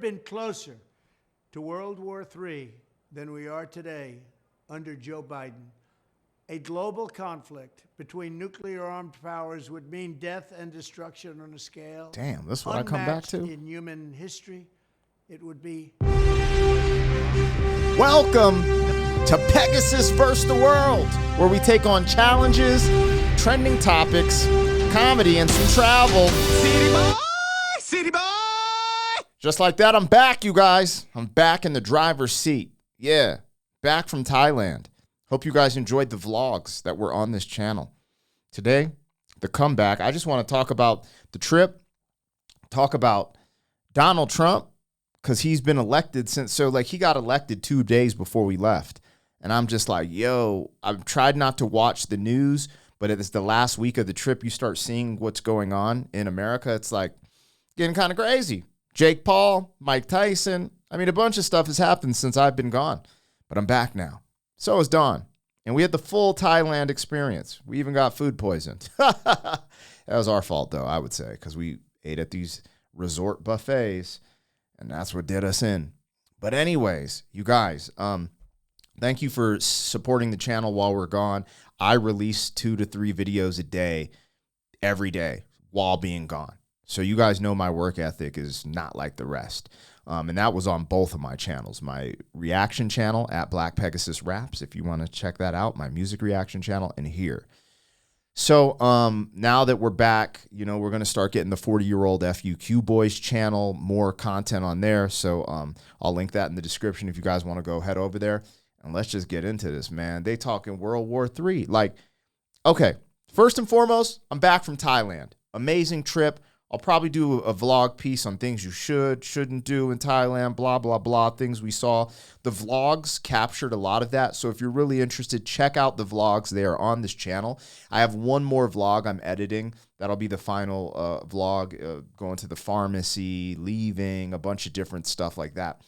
been closer to World War III than we are today under Joe Biden. A global conflict between nuclear-armed powers would mean death and destruction on a scale Damn, that's what I come back to. in human history. It would be. Welcome to Pegasus vs. the World, where we take on challenges, trending topics, comedy, and some travel. City boy! City boy! Just like that, I'm back, you guys. I'm back in the driver's seat. Yeah, back from Thailand. Hope you guys enjoyed the vlogs that were on this channel. Today, the comeback, I just want to talk about the trip, talk about Donald Trump, because he's been elected since, he got elected 2 days before we left. And I'm just like, yo, I've tried not to watch the news, but it's the last week of the trip, you start seeing what's going on in America. It's like getting kind of crazy. Jake Paul, Mike Tyson. I mean, a bunch of stuff has happened since I've been gone, but I'm back now. So is Dawn. And we had the full Thailand experience. We even got food poisoned. That was our fault, though, I would say, because we ate at these resort buffets, and that's what did us in. But anyways, you guys, thank you for supporting the channel while we're gone. I release 2 to 3 videos a day, every day, while being gone. So you guys know my work ethic is not like the rest. And that was on both of my channels. My reaction channel at Black Pegasus Raps, if you want to check that out, my music reaction channel, and here. So now that we're back, we're going to start getting the 40-year-old FUQ Boys channel, more content on there. So I'll link that in the description if you guys want to go head over there. And let's just get into this, man. They talking World War III. Okay, first and foremost, I'm back from Thailand. Amazing trip. I'll probably do a vlog piece on things you shouldn't do in Thailand, blah, blah, blah, things we saw. The vlogs captured a lot of that. So if you're really interested, check out the vlogs. They are on this channel. I have one more vlog I'm editing. That'll be the final vlog, going to the pharmacy, leaving, a bunch of different stuff like that.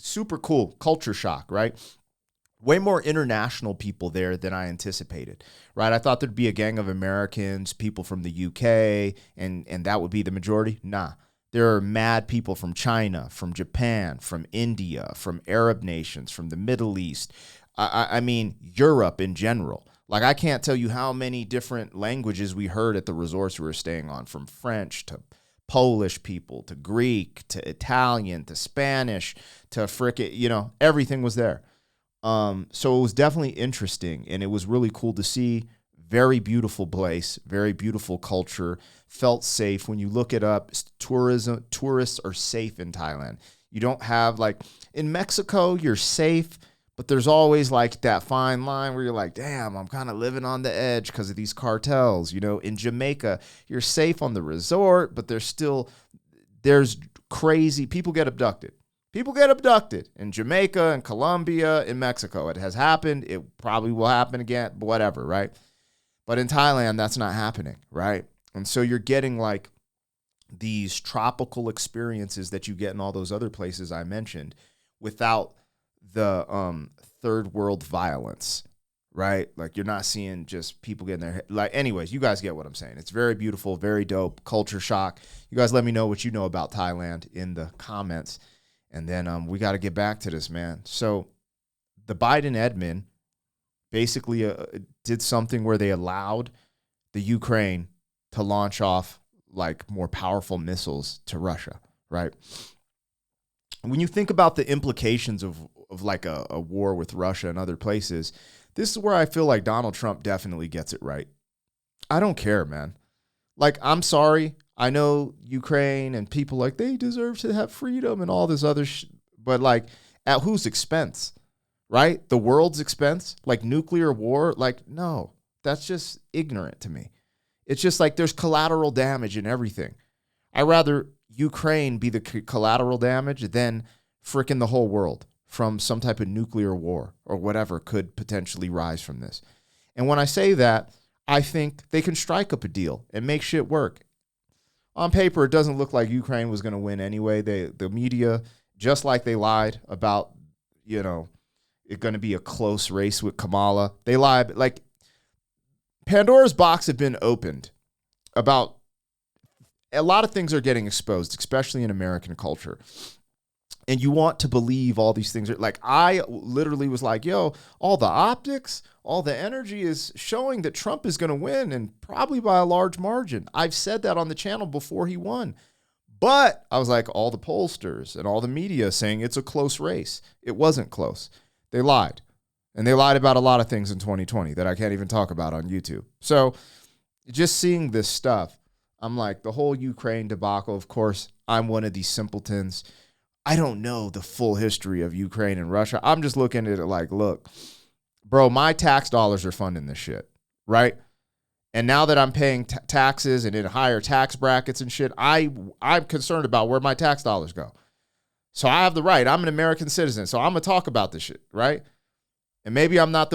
Super cool. Culture shock, right? Way more international people there than I anticipated, right? I thought there'd be a gang of Americans, people from the UK, and that would be the majority. Nah, there are mad people from China, from Japan, from India, from Arab nations, from the Middle East. I mean, Europe in general. I can't tell you how many different languages we heard at the resorts we were staying on, from French to Polish people to Greek to Italian to Spanish to frickin', everything was there. So it was definitely interesting, and it was really cool to see. Very beautiful place, very beautiful culture, felt safe. When you look it up, tourists are safe in Thailand. You don't have, in Mexico, you're safe, but there's always that fine line where you're like, damn, I'm kind of living on the edge because of these cartels. In Jamaica, you're safe on the resort, but there's crazy, people get abducted. People get abducted in Jamaica and Colombia, in Mexico. It has happened. It probably will happen again, whatever, right? But in Thailand, that's not happening, right? And so you're getting these tropical experiences that you get in all those other places I mentioned without the third world violence, right? You're not seeing just people getting their head. Anyways, you guys get what I'm saying. It's very beautiful, very dope, culture shock. You guys let me know what you know about Thailand in the comments. And then we got to get back to this, man. So the Biden admin basically did something where they allowed the Ukraine to launch off more powerful missiles to Russia, right? When you think about the implications of a war with Russia and other places, this is where I feel like Donald Trump definitely gets it right. I don't care, man. I'm sorry. I know Ukraine and people they deserve to have freedom and all this other but at whose expense, right? The world's expense, nuclear war. No, that's just ignorant to me. It's just there's collateral damage in everything. I'd rather Ukraine be the collateral damage than frickin' the whole world from some type of nuclear war or whatever could potentially rise from this. And when I say that, I think they can strike up a deal and make shit work. On paper, it doesn't look like Ukraine was going to win anyway. The media, just like they lied about, it's going to be a close race with Kamala. They lied. Pandora's box had been opened about a lot of things are getting exposed, especially in American culture. And you want to believe all these things. Like, I literally was like, yo, all the optics, all the energy is showing that Trump is going to win, and probably by a large margin. I've said that on the channel before he won. But I was like, all the pollsters and all the media saying it's a close race. It wasn't close. They lied. And they lied about a lot of things in 2020 that I can't even talk about on YouTube. So just seeing this stuff, I'm like, the whole Ukraine debacle, of course, I'm one of these simpletons. I don't know the full history of Ukraine and Russia. I'm just looking at it like, look, bro, my tax dollars are funding this shit, right? And now that I'm paying taxes and in higher tax brackets and shit, I'm concerned about where my tax dollars go. So I have the right. I'm an American citizen, so I'm going to talk about this shit, right? And maybe I'm not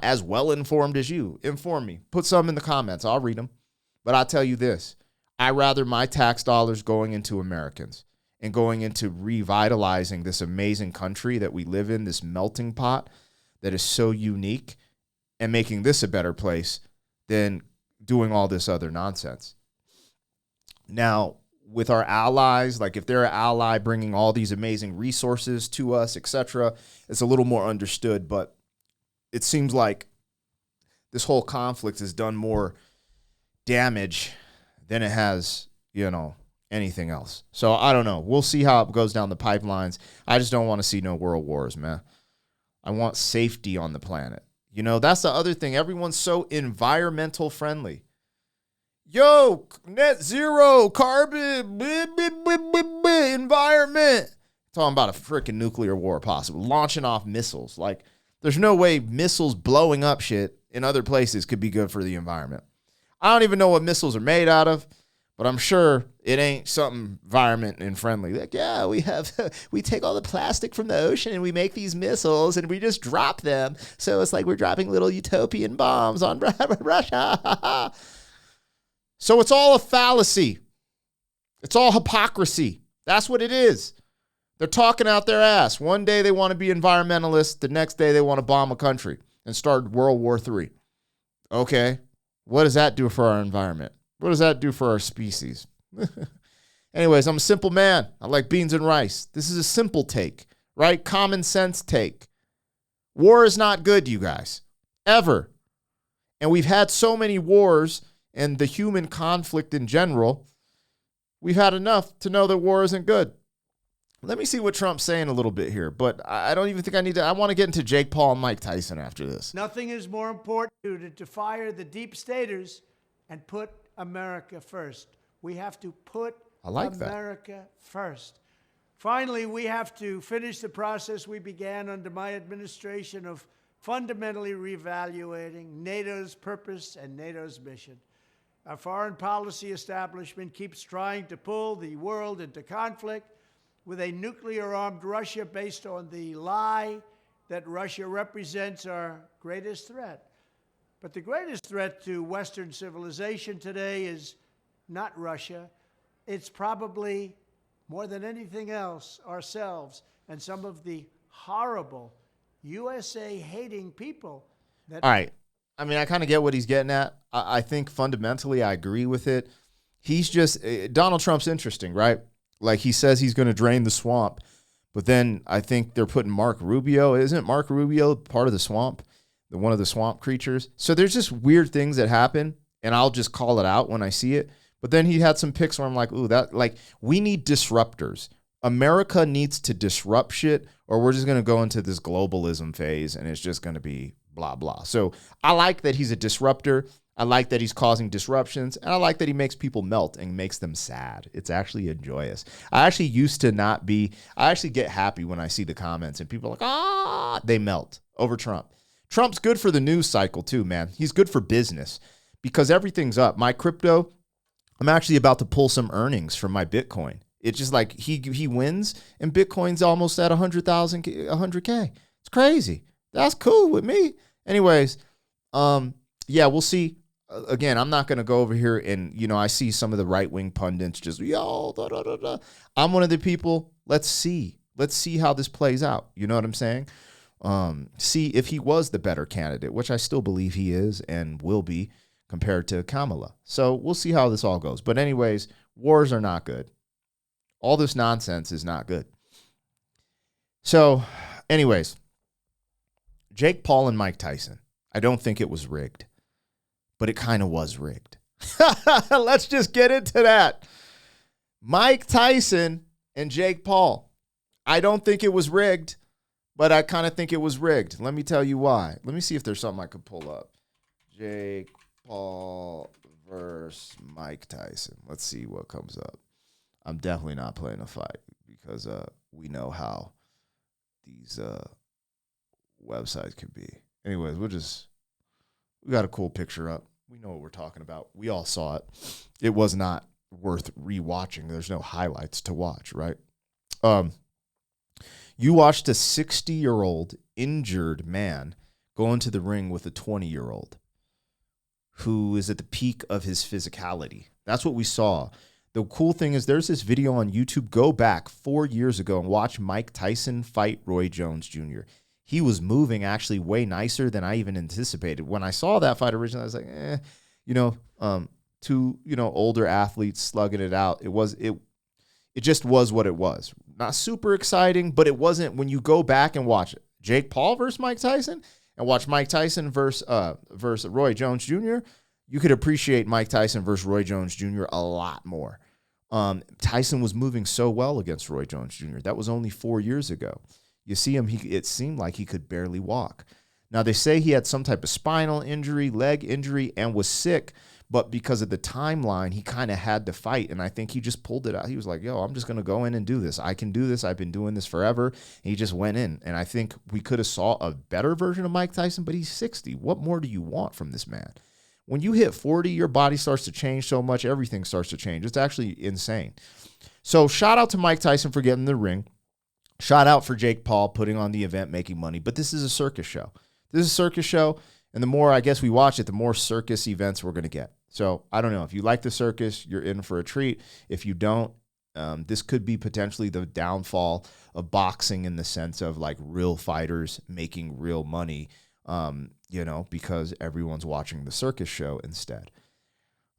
as well informed as you. Inform me. Put some in the comments. I'll read them. But I'll tell you this. I rather my tax dollars going into Americans and going into revitalizing this amazing country that we live in, this melting pot that is so unique, and making this a better place than doing all this other nonsense. Now, with our allies, like if they're an ally bringing all these amazing resources to us, etc., it's a little more understood, but it seems like this whole conflict has done more damage than it has, anything else. So I don't know. We'll see how it goes down the pipelines. I just don't want to see no world wars, man. I want safety on the planet. That's the other thing. Everyone's so environmental friendly. Yo, net zero, carbon, environment. Talking about a freaking nuclear war possible. Launching off missiles. Like, there's no way missiles blowing up shit in other places could be good for the environment. I don't even know what missiles are made out of, but I'm sure it ain't something environment and friendly. Like, yeah, we take all the plastic from the ocean and we make these missiles and we just drop them. So it's like we're dropping little utopian bombs on Russia. So it's all a fallacy. It's all hypocrisy. That's what it is. They're talking out their ass. One day they want to be environmentalists. The next day they want to bomb a country and start World War III. Okay. What does that do for our environment? What does that do for our species? Anyways, I'm a simple man. I like beans and rice. This is a simple take, right? Common sense take. War is not good, you guys. Ever. And we've had so many wars and the human conflict in general. We've had enough to know that war isn't good. Let me see what Trump's saying a little bit here, but I don't even think I need to. I want to get into Jake Paul and Mike Tyson after this. Nothing is more important to fire the deep staters and put America first. We have to put America first. Finally, we have to finish the process we began under my administration of fundamentally reevaluating NATO's purpose and NATO's mission. Our foreign policy establishment keeps trying to pull the world into conflict with a nuclear-armed Russia based on the lie that Russia represents our greatest threat. But the greatest threat to Western civilization today is not Russia. It's probably, more than anything else, ourselves and some of the horrible USA-hating people that... All right. I mean, I kind of get what he's getting at. I think fundamentally I agree with it. He's just... Donald Trump's interesting, right? Like, he says he's going to drain the swamp, but then I think they're putting Mark Rubio. Isn't Mark Rubio part of the swamp? One of the swamp creatures. So there's just weird things that happen, and I'll just call it out when I see it. But then he had some picks where I'm like, ooh, we need disruptors. America needs to disrupt shit, or we're just going to go into this globalism phase, and it's just going to be blah, blah. So I like that he's a disruptor. I like that he's causing disruptions, and I like that he makes people melt and makes them sad. It's actually joyous. I actually get happy when I see the comments, and people are like, they melt over Trump. Trump's good for the news cycle too, man. He's good for business because everything's up. My crypto, I'm actually about to pull some earnings from my Bitcoin. It's just like he wins and Bitcoin's almost at 100K. It's crazy. That's cool with me. Anyways, yeah, we'll see. Again, I'm not going to go over here and, I see some of the right-wing pundits just, I'm one of the people. Let's see how this plays out. You know what I'm saying? See if he was the better candidate, which I still believe he is and will be compared to Kamala. So we'll see how this all goes. But anyways, wars are not good. All this nonsense is not good. So, anyways, Jake Paul and Mike Tyson. I don't think it was rigged, but it kind of was rigged. Let's just get into that. Mike Tyson and Jake Paul. I don't think it was rigged, but I kind of think it was rigged. Let me tell you why. Let me see if there's something I could pull up. Jake Paul versus Mike Tyson. Let's see what comes up. I'm definitely not playing a fight because we know how these websites can be. Anyways, we got a cool picture up. We know what we're talking about. We all saw it. It was not worth rewatching. There's no highlights to watch, right? You watched a 60-year-old injured man go into the ring with a 20-year-old who is at the peak of his physicality. That's what we saw. The cool thing is there's this video on YouTube. Go back 4 years ago and watch Mike Tyson fight Roy Jones Jr. He was moving actually way nicer than I even anticipated. When I saw that fight originally, I was like, two, older athletes slugging it out. It just was what it was. Not super exciting, but it wasn't. When you go back and watch Jake Paul versus Mike Tyson and watch Mike Tyson versus Roy Jones Jr., you could appreciate Mike Tyson versus Roy Jones Jr. a lot more. Tyson was moving so well against Roy Jones Jr. That was only 4 years ago. You see him, it seemed like he could barely walk. Now, they say he had some type of spinal injury, leg injury, and was sick, but because of the timeline, he kind of had to fight, and I think he just pulled it out. He was like, I'm just going to go in and do this. I can do this. I've been doing this forever. And he just went in, and I think we could have saw a better version of Mike Tyson, but he's 60. What more do you want from this man? When you hit 40, your body starts to change so much, everything starts to change. It's actually insane. So shout out to Mike Tyson for getting in the ring. Shout out for Jake Paul putting on the event, making money. But this is a circus show. This is a circus show, and the more I guess we watch it, the more circus events we're going to get. So I don't know. If you like the circus, you're in for a treat. If you don't, this could be potentially the downfall of boxing in the sense of like real fighters making real money, because everyone's watching the circus show instead.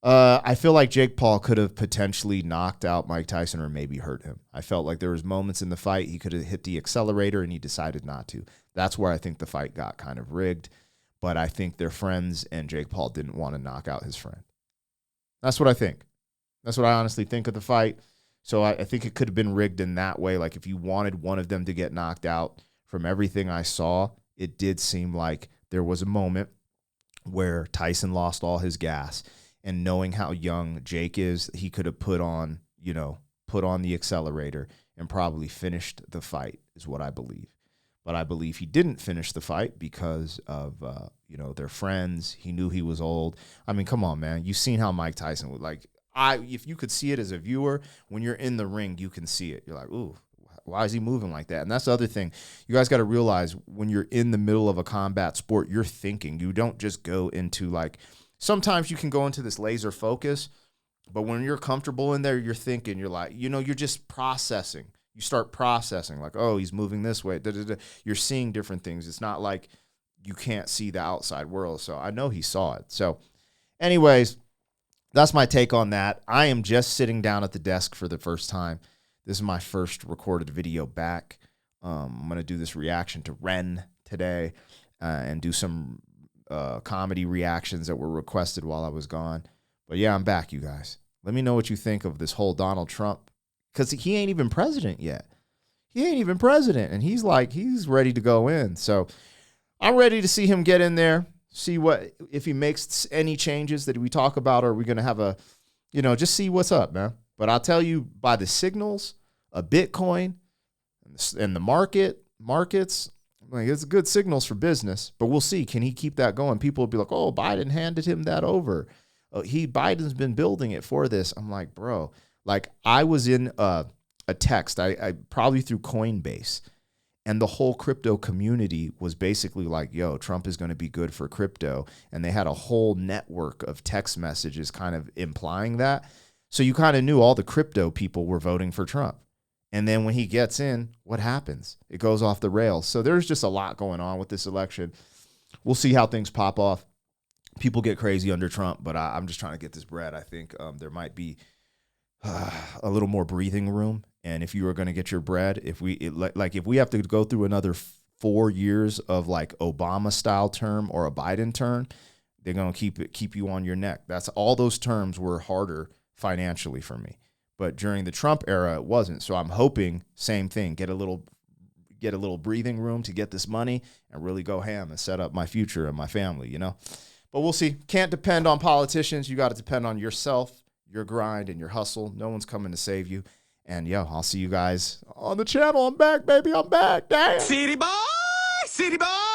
I feel like Jake Paul could have potentially knocked out Mike Tyson or maybe hurt him. I felt like there was moments in the fight he could have hit the accelerator and he decided not to. That's where I think the fight got kind of rigged. But I think they're friends and Jake Paul didn't want to knock out his friend. That's what I think. That's what I honestly think of the fight. So I think it could have been rigged in that way. Like if you wanted one of them to get knocked out, from everything I saw, it did seem like there was a moment where Tyson lost all his gas. And knowing how young Jake is, he could have put on the accelerator and probably finished the fight, is what I believe. But I believe he didn't finish the fight because of, their friends. He knew he was old. I mean, come on, man. You've seen how Mike Tyson would like. If you could see it as a viewer, when you're in the ring, you can see it. You're like, ooh, why is he moving like that? And that's the other thing. You guys got to realize when you're in the middle of a combat sport, you're thinking. You don't just go into like. Sometimes you can go into this laser focus, but when you're comfortable in there, you're thinking, you're like, you're just processing. You start processing like, oh, he's moving this way. Da, da, da. You're seeing different things. It's not like you can't see the outside world. So I know he saw it. So anyways, that's my take on that. I am just sitting down at the desk for the first time. This is my first recorded video back. I'm going to do this reaction to Ren today and do some comedy reactions that were requested while I was gone. But yeah, I'm back, you guys. Let me know what you think of this whole Donald Trump, because he ain't even president yet. He ain't even president, and he's ready to go in. So I'm ready to see him get in there, see what if he makes any changes that we talk about, or are we going to have a, just see what's up, man. But I'll tell you, by the signals of Bitcoin and the markets, like it's good signals for business, but we'll see. Can he keep that going? People will be like, oh, Biden handed him that over. Biden's been building it for this. I'm like, bro, like I was in a text, I probably through Coinbase, and the whole crypto community was basically like, yo, Trump is going to be good for crypto. And they had a whole network of text messages kind of implying that. So you kind of knew all the crypto people were voting for Trump. And then when he gets in, what happens? It goes off the rails. So there's just a lot going on with this election. We'll see how things pop off. People get crazy under Trump, but I'm just trying to get this bread. I think there might be a little more breathing room. And if you are going to get your bread, if we have to go through another 4 years of like Obama style term or a Biden term, they're going to keep you on your neck. That's all those terms were harder financially for me. But during the Trump era, it wasn't. So I'm hoping same thing, get a little breathing room to get this money and really go ham and set up my future and my family, you know? But we'll see. Can't depend on politicians. You got to depend on yourself, your grind, and your hustle. No one's coming to save you. And, yo, I'll see you guys on the channel. I'm back, baby. I'm back. Damn. City boy, city boy.